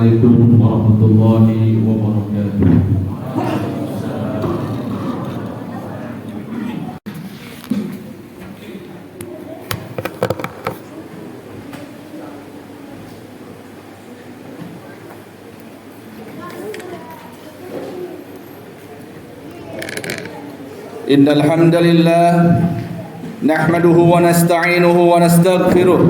Assalamualaikum warahmatullahi wabarakatuh. Innal hamdalillah nahmaduhu wa nasta'inuhu wa nastaghfiruh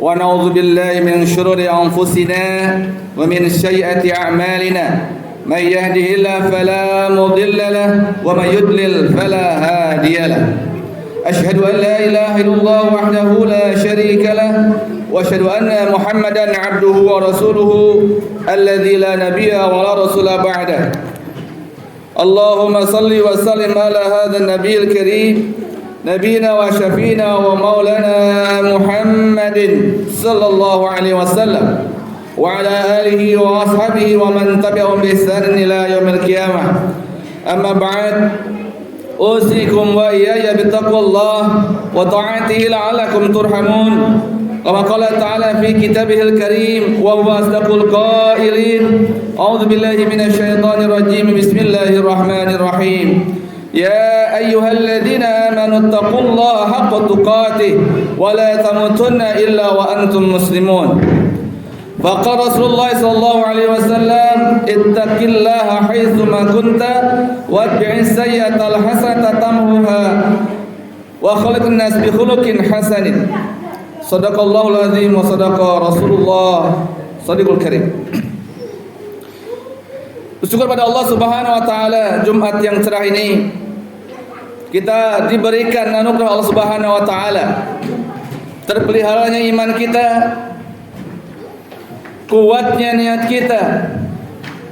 wa na'udzu billahi min shururi anfusina wa min sayyiati a'malina may yahdihillahu fala mudilla lahu wa may yudlil fala hadiya lahu ashhadu an la ilaha illallah wahdahu la sharika lahu wa ashhadu anna muhammadan 'abduhu wa rasuluhu alladzi la nabiyya wa la rasula ba'dahu. Allahumma salli wa sallim ala hadha an-nabiy al-karim nabiyina wa syafiina wa maulana Muhammadin sallallahu alaihi wasallam wa ala alihi wa ashabihi wa man tabi'ahum bi ihsan ila yaumil qiyamah. Amma ba'd, usikum wa iyaya bi taqwallah wa ta'atihi la'allakum turhamun. Kama qala ta'ala fi kitabihil karim wa huwa asdaqul qailin. A'udzu billahi minasy syaithanir rajim. Bismillahirrahmanirrahim. Ya ayyuhalladzina amanu taqullaha haqqa tuqatih wa la tamutunna illa wa antum muslimun. Faqala Rasulullah sallallahu alaihi wasallam, ittaqillaha haitsu ma kunta watbi'is sayyi'atal hasanata tamhuha wa khaliqin nas bi khuluqin hasanin. Sadaqallahul azim wa sadaqa Rasulullah Shadiqul Karim. Bersyukur pada Allah Subhanahu wa taala, Jumat yang cerah ini kita diberikan anugerah Allah Subhanahu wa taala. Terpeliharanya iman kita, kuatnya niat kita,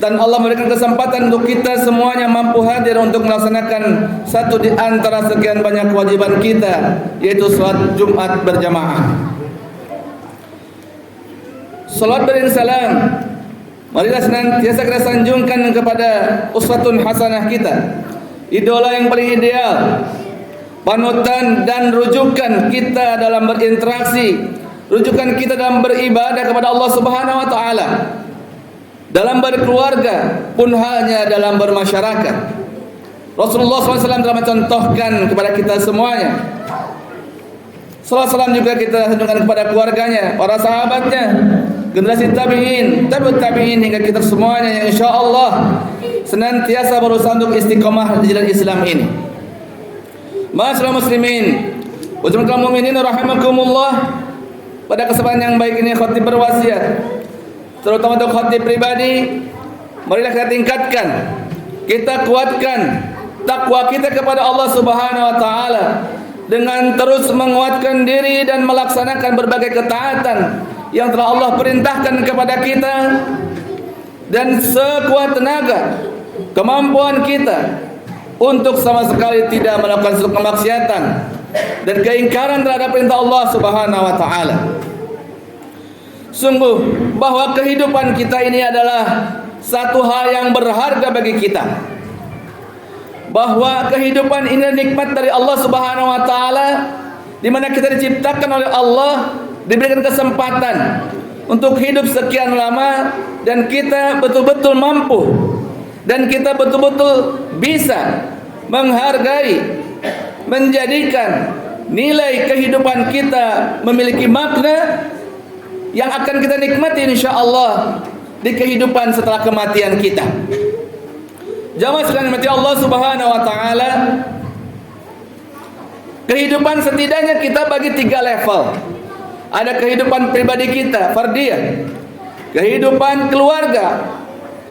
dan Allah memberikan kesempatan untuk kita semuanya mampu hadir untuk melaksanakan satu di antara sekian banyak kewajiban kita, yaitu salat Jumat berjamaah. Salat berinsalam, marilah senantiasa kita sanjungkan kepada uswatun hasanah kita, idola yang paling ideal, panutan dan rujukan kita dalam berinteraksi, rujukan kita dalam beribadah kepada Allah Subhanahu wa taala, dalam berkeluarga pun halnya dalam bermasyarakat. Rasulullah SAW telah mencontohkan kepada kita semuanya. Salam juga kita tunjukkan kepada keluarganya, para sahabatnya, generasi tabi'in, tabi'ut tabi'in hingga kita semuanya yang insyaallah senantiasa berusaha untuk istiqomah di jalan Islam ini. Ma'asyiral muslimin, wa jamaah mukminin rahimakumullah. Pada kesempatan yang baik ini khatib berwasiat, terutama untuk khatib pribadi, marilah kita tingkatkan, kita kuatkan takwa kita kepada Allah Subhanahu wa taala dengan terus menguatkan diri dan melaksanakan berbagai ketaatan yang telah Allah perintahkan kepada kita, dan sekuat tenaga kemampuan kita untuk sama sekali tidak melakukan suatu kemaksiatan dan keingkaran terhadap perintah Allah Subhanahu wa taala. Sungguh bahwa kehidupan kita ini adalah satu hal yang berharga bagi kita. Bahwa kehidupan ini nikmat dari Allah Subhanahu wa taala, di mana kita diciptakan oleh Allah, diberikan kesempatan untuk hidup sekian lama, dan kita betul-betul mampu dan kita betul-betul bisa menghargai, menjadikan nilai kehidupan kita memiliki makna yang akan kita nikmati insyaallah di kehidupan setelah kematian kita. Jamaah sekalian mati Allah Subhanahu wa taala, kehidupan setidaknya kita bagi 3 level. Ada kehidupan pribadi kita, fardiyah, kehidupan keluarga,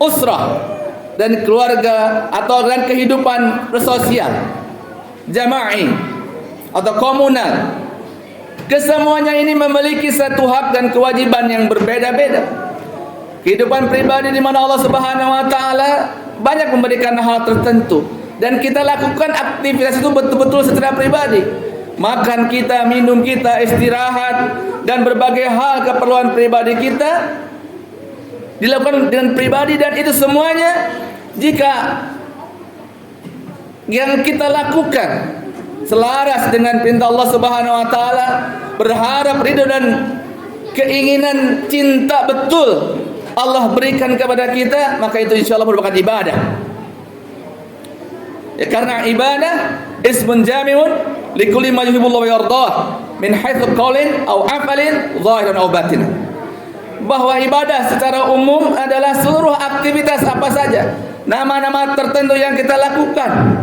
usrah, dan keluarga atau dan kehidupan bersosial, jama'i atau komunal. Kesemuanya ini memiliki satu hak dan kewajiban yang berbeda-beda. Kehidupan pribadi di mana Allah Subhanahu wa taala banyak memberikan hal tertentu, dan kita lakukan aktivitas itu betul-betul secara pribadi. Makan kita, minum kita, istirahat, dan berbagai hal keperluan pribadi kita dilakukan dengan pribadi, dan itu semuanya jika yang kita lakukan selaras dengan perintah Allah Subhanahu wa taala, berharap ridho dan keinginan cinta betul Allah berikan kepada kita, maka itu insya Allah merupakan ibadah. Ya, karena ibadah ismun jami'un likulli ma yuhibbullahu wa yardah min haitsu qaulin aw afalin zahiran aw batin. Bahwa ibadah secara umum adalah seluruh aktivitas apa saja, nama-nama tertentu yang kita lakukan,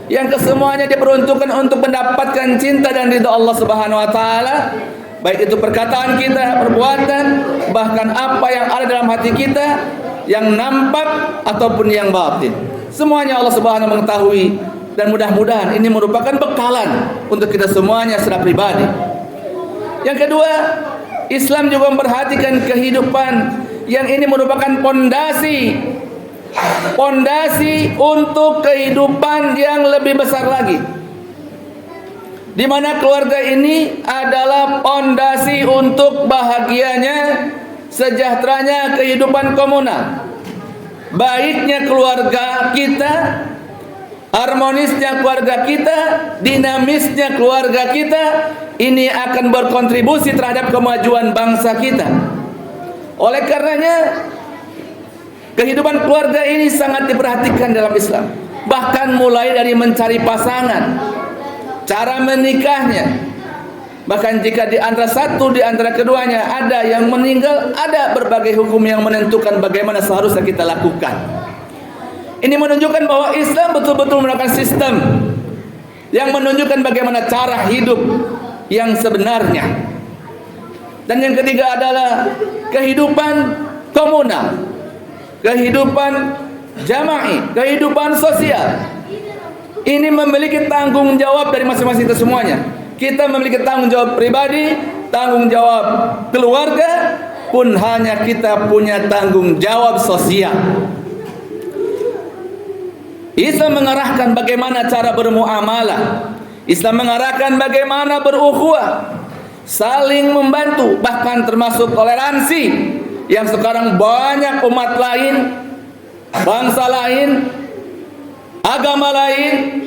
yang kesemuanya diperuntukkan untuk mendapatkan cinta dan ridha Allah Subhanahu wa taala, baik itu perkataan kita, perbuatan, bahkan apa yang ada dalam hati kita, yang nampak ataupun yang batin. Semuanya Allah Subhanahu mengetahui, dan mudah-mudahan ini merupakan bekalan untuk kita semuanya secara pribadi. Yang kedua, Islam juga memperhatikan kehidupan yang ini merupakan pondasi untuk kehidupan yang lebih besar lagi, di mana keluarga ini adalah pondasi untuk bahagianya, sejahteranya kehidupan komunal. Baiknya keluarga kita, harmonisnya keluarga kita, dinamisnya keluarga kita, ini akan berkontribusi terhadap kemajuan bangsa kita. Oleh karenanya, kehidupan keluarga ini sangat diperhatikan dalam Islam. Bahkan mulai dari mencari pasangan, cara menikahnya. Bahkan jika di antara satu di antara keduanya ada yang meninggal, ada berbagai hukum yang menentukan bagaimana seharusnya kita lakukan. Ini menunjukkan bahwa Islam betul-betul merupakan sistem yang menunjukkan bagaimana cara hidup yang sebenarnya. Dan yang ketiga adalah kehidupan komunal, kehidupan jama'i, kehidupan sosial. Ini memiliki tanggung jawab dari masing-masing kita semuanya. Kita memiliki tanggung jawab pribadi, tanggung jawab keluarga, pun hanya kita punya tanggung jawab sosial. Islam mengarahkan bagaimana cara bermuamalah. Islam mengarahkan bagaimana berukhuwah, saling membantu, bahkan termasuk toleransi yang sekarang banyak umat lain, bangsa lain, agama lain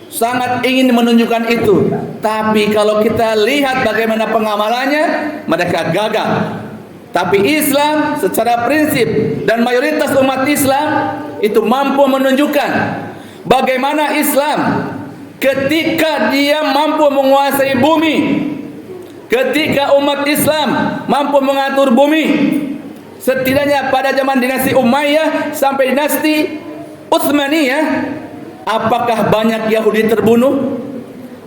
sangat ingin menunjukkan itu. Tapi kalau kita lihat bagaimana pengamalannya, mereka gagal. Tapi Islam secara prinsip dan mayoritas umat Islam itu mampu menunjukkan bagaimana Islam ketika dia mampu menguasai bumi, ketika umat Islam mampu mengatur bumi, setidaknya pada zaman dinasti Umayyah sampai dinasti Utsmaniyah, apakah banyak Yahudi terbunuh?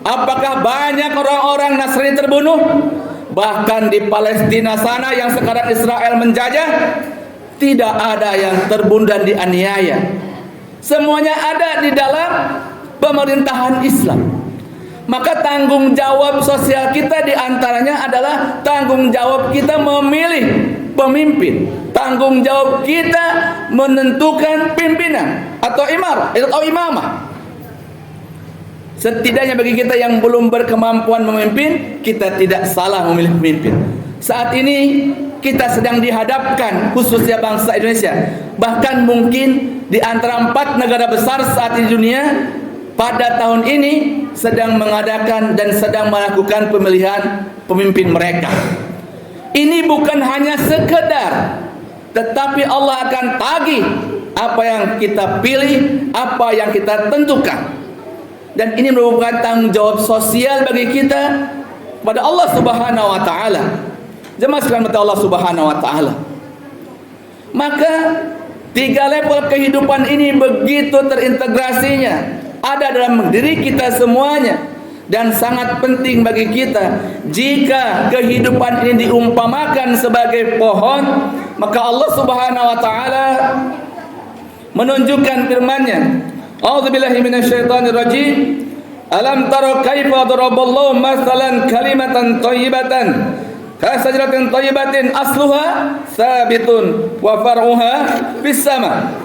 Apakah banyak orang-orang Nasrani terbunuh? Bahkan di Palestina sana yang sekarang Israel menjajah, tidak ada yang terbunuh dan dianiaya. Semuanya ada di dalam pemerintahan Islam. Maka tanggung jawab sosial kita diantaranya adalah tanggung jawab kita memilih pemimpin, tanggung jawab kita menentukan pimpinan atau imamah. Setidaknya bagi kita yang belum berkemampuan memimpin, kita tidak salah memilih pemimpin. Saat ini kita sedang dihadapkan, khususnya bangsa Indonesia, bahkan mungkin di antara 4 negara besar saat ini di dunia, pada tahun ini sedang mengadakan dan sedang melakukan pemilihan pemimpin mereka. Ini bukan hanya sekedar, tetapi Allah akan tagih apa yang kita pilih, apa yang kita tentukan. Dan ini merupakan tanggung jawab sosial bagi kita pada Allah Subhanahu wa taala. Jemaah sekalian Allah Subhanahu wa taala. Maka 3 level kehidupan ini begitu terintegrasinya ada dalam diri kita semuanya, dan sangat penting bagi kita. Jika kehidupan ini diumpamakan sebagai pohon, maka Allah Subhanahu wa taala menunjukkan firman-Nya, A'udzubillahi minasyaitonir rajim. Alam tara kaifa daraballahu masalan kalimatan thayyibatan kasajaratin thayyibatin asluha sabitun wa far'uha fis sama.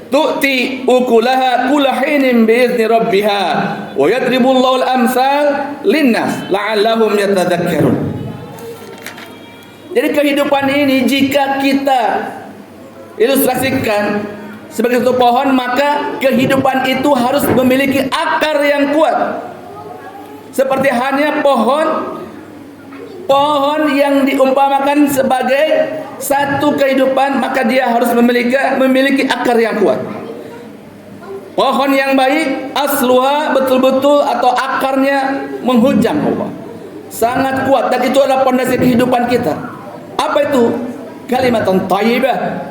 Tu'ti ukulaha kullahinin bi'izni rabbiha wa yadribullahu al-amsal linnas la'allahum yatadhakkarun. Jadi kehidupan ini jika kita ilustrasikan sebagai satu pohon, maka kehidupan itu harus memiliki akar yang kuat. Seperti hanya pohon Pohon yang diumpamakan sebagai satu kehidupan, maka dia harus memiliki akar yang kuat. Pohon yang baik, asluha, betul-betul atau akarnya menghujam Allah, sangat kuat, dan itu adalah pondasi kehidupan kita. Apa itu? Kalimatun thayyibah.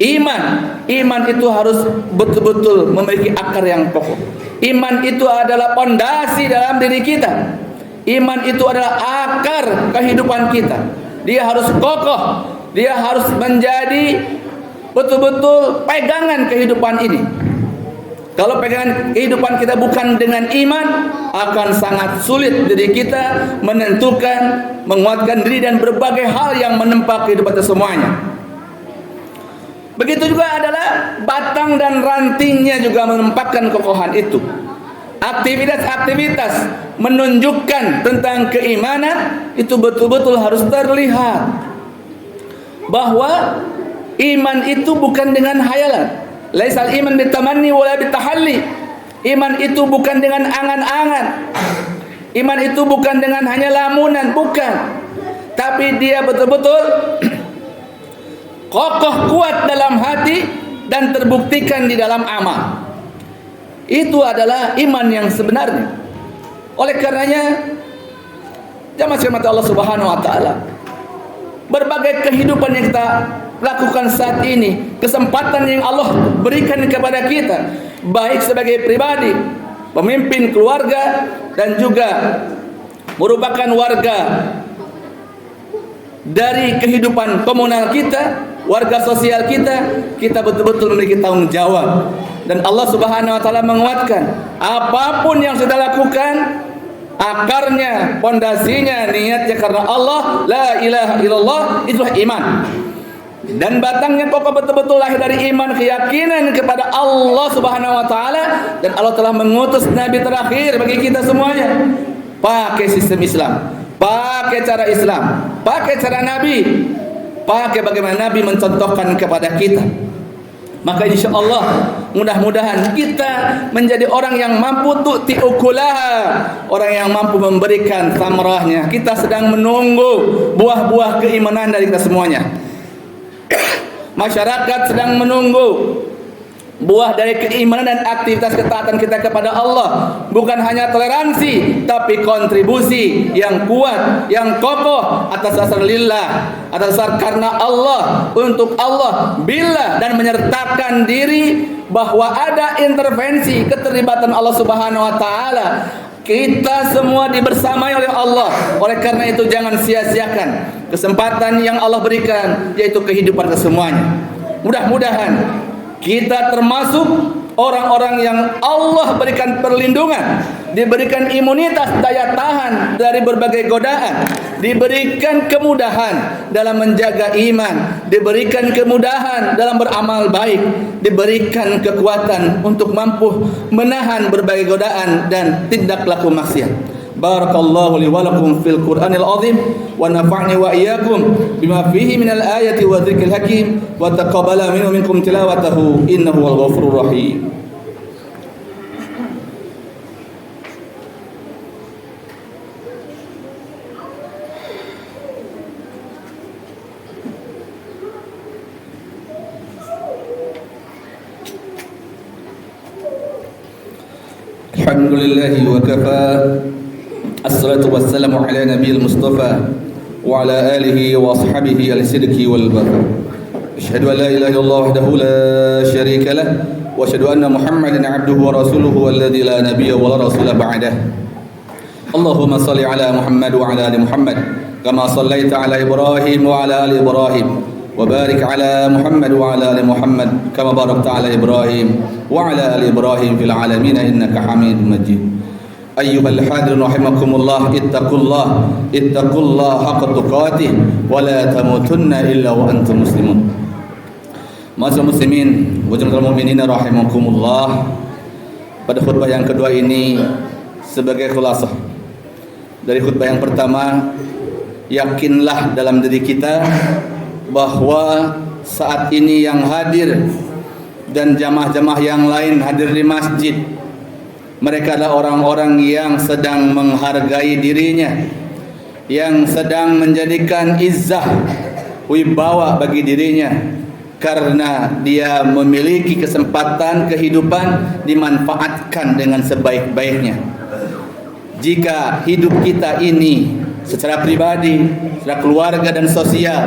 Iman itu harus betul-betul memiliki akar yang kokoh. Iman itu adalah pondasi dalam diri kita. Iman itu adalah akar kehidupan kita. Dia harus kokoh, dia harus menjadi betul-betul pegangan kehidupan ini. Kalau pegangan kehidupan kita bukan dengan iman, akan sangat sulit diri kita menentukan, menguatkan diri dan berbagai hal yang menempa kehidupan kita semuanya. Begitu juga adalah batang dan rantingnya juga menempatkan kokohan itu. Aktivitas-aktivitas menunjukkan tentang keimanan itu betul-betul harus terlihat bahwa iman itu bukan dengan hayalan. Laisal iman bitamanni wala bitahalli. Iman itu bukan dengan angan-angan. Iman itu bukan dengan hanya lamunan, bukan. Tapi dia betul-betul kokoh kuat dalam hati dan terbuktikan di dalam amal. Itu adalah iman yang sebenarnya. Oleh karenanya, jamaah sekalian Allah Subhanahu wa taala, berbagai kehidupan yang kita lakukan saat ini, kesempatan yang Allah berikan kepada kita, baik sebagai pribadi, pemimpin keluarga, dan juga merupakan warga dari kehidupan komunal kita, warga sosial kita betul-betul memiliki tanggung jawab. Dan Allah Subhanahu wa taala menguatkan, apapun yang sudah lakukan, akarnya, pondasinya, niatnya karena Allah, la ilaha illallah, itulah iman. Dan batangnya kokoh betul-betul lahir dari iman, keyakinan kepada Allah Subhanahu wa taala, dan Allah telah mengutus nabi terakhir bagi kita semuanya. Pakai sistem Islam, pakai cara Islam, pakai cara nabi, pakai bagaimana nabi mencontohkan kepada kita. Maka insya Allah mudah-mudahan kita menjadi orang yang mampu tu'ti ukulaha, orang yang mampu memberikan samarahnya. Kita sedang menunggu buah-buah keimanan dari kita semuanya. Masyarakat sedang menunggu buah dari keimanan dan aktivitas ketaatan kita kepada Allah. Bukan hanya toleransi, tapi kontribusi yang kuat, yang kokoh atas dasar lillah, atas dasar karena Allah, untuk Allah, bila, dan menyertakan diri bahwa ada intervensi keterlibatan Allah Subhanahu wa taala. Kita semua dibersamai oleh Allah. Oleh karena itu jangan sia-siakan kesempatan yang Allah berikan, yaitu kehidupan kesemuanya. Mudah-mudahan kita termasuk orang-orang yang Allah berikan perlindungan, diberikan imunitas, daya tahan dari berbagai godaan, diberikan kemudahan dalam menjaga iman, diberikan kemudahan dalam beramal baik, diberikan kekuatan untuk mampu menahan berbagai godaan dan tindak laku maksiat. Barakallahu li wa lakum fil Qur'anil azim wa nafa'ni wa iyyakum bima fihi minal ayati wa dzikril hakim wa taqabbala minhu minkum tilawatahu innahu wal ghafurur rahim. Alhamdulillahi wa kafa. Assalatu wassalamu ala nabiyil mustafa wa ala alihi wa ashabihi al-sidqi wal baqa. Asyhadu an la ilaha illallah wahdahu la syarika lah wa asyhadu anna Muhammadan abduhu wa rasuluhu alladzi la nabiyya wa la rasula ba'dah. Allahumma shalli ala Muhammad wa ala ali Muhammad kama shallaita ala Ibrahim wa ala ali Ibrahim wa barik ala Muhammad wa ala ali Muhammad kama barakta ala Ibrahim wa ala ali Ibrahim fil alamin innaka Hamidum Majid. Ayyuhal hadirin rahimakumullah, ittaqullah haqqa tuqatih wa la tamutunna illa wa antum muslimun. Ma'asyiral muslimin wa jami'al mu'minin rahimakumullah. Pada khutbah yang kedua ini sebagai khulasah dari khutbah yang pertama, yakinlah dalam diri kita bahwa saat ini yang hadir dan jamaah-jamaah yang lain hadir di masjid, mereka adalah orang-orang yang sedang menghargai dirinya, yang sedang menjadikan izzah wibawa bagi dirinya karena dia memiliki kesempatan kehidupan dimanfaatkan dengan sebaik-baiknya. Jika hidup kita ini secara pribadi, secara keluarga dan sosial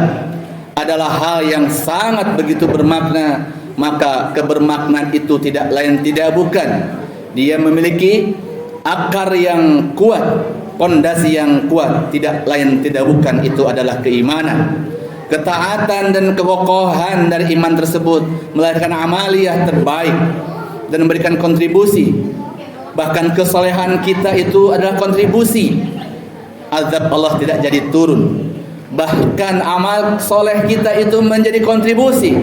adalah hal yang sangat begitu bermakna, maka kebermaknaan itu tidak lain tidak bukan dia memiliki akar yang kuat, pondasi yang kuat, tidak lain tidak bukan itu adalah keimanan. Ketaatan dan kekokohan dari iman tersebut melahirkan amaliyah terbaik dan memberikan kontribusi. Bahkan kesolehan kita itu adalah kontribusi. Azab Allah tidak jadi turun. Bahkan amal soleh kita itu menjadi kontribusi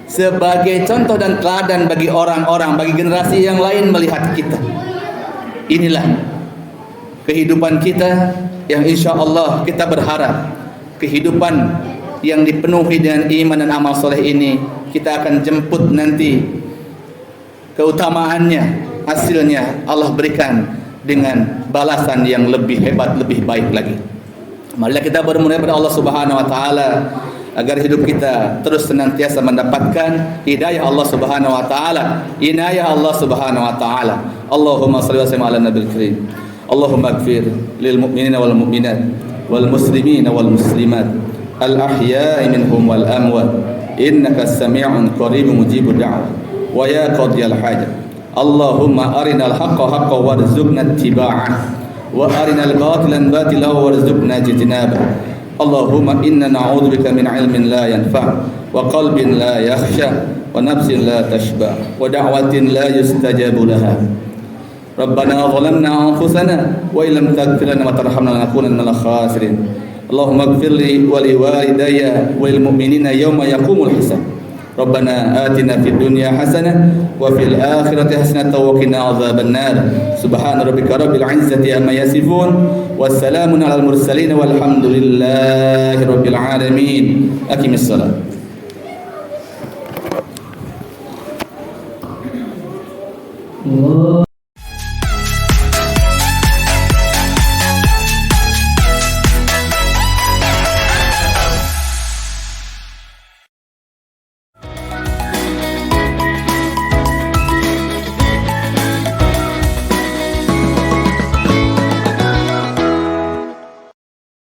sebagai contoh dan teladan bagi orang-orang, bagi generasi yang lain melihat kita. Inilah kehidupan kita yang insya Allah kita berharap kehidupan yang dipenuhi dengan iman dan amal soleh ini kita akan jemput nanti keutamaannya, hasilnya Allah berikan dengan balasan yang lebih hebat, lebih baik lagi. Marilah kita bermohon kepada Allah Subhanahu wa taala agar hidup kita terus senantiasa mendapatkan hidayah Allah Subhanahu wa taala, inayah Allah Subhanahu wa taala. Allahumma shalli wa sallim ala nabiyil karim. Allahumma ighfir lil mu'minina wal mu'minat wal muslimina wal muslimat al ahya'i minhum wal amwat innaka as-sami'un qaribun mujibud da'wah wa ya qadiyal hajat. Allahumma arinal haqqa haqqan warzuqna ittiba'ah wa arinal batilan batilan warzuqna ijtinabah. Allahumma inna na'udzubika min 'ilmin la yanfa' wa qalbin la yakhsha wa nafsin la tashba wa da'watin la yustajabu laha. Rabbana zalamna anfusana wa illam taghfir lana wa tarhamna lanakunanna minal khasirin. Allahumma ighfir li wa liwalidayya wa lil mu'minina yawma yaqumul hisab. Rabbana atina fid dunya hasanah wa fil akhirati hasanah wa qina adzabannar. Subhana rabbika rabbil izzati amma yasifun wassalamun alal mursalin walhamdulillahi rabbil alamin. Aqimis salat. Allah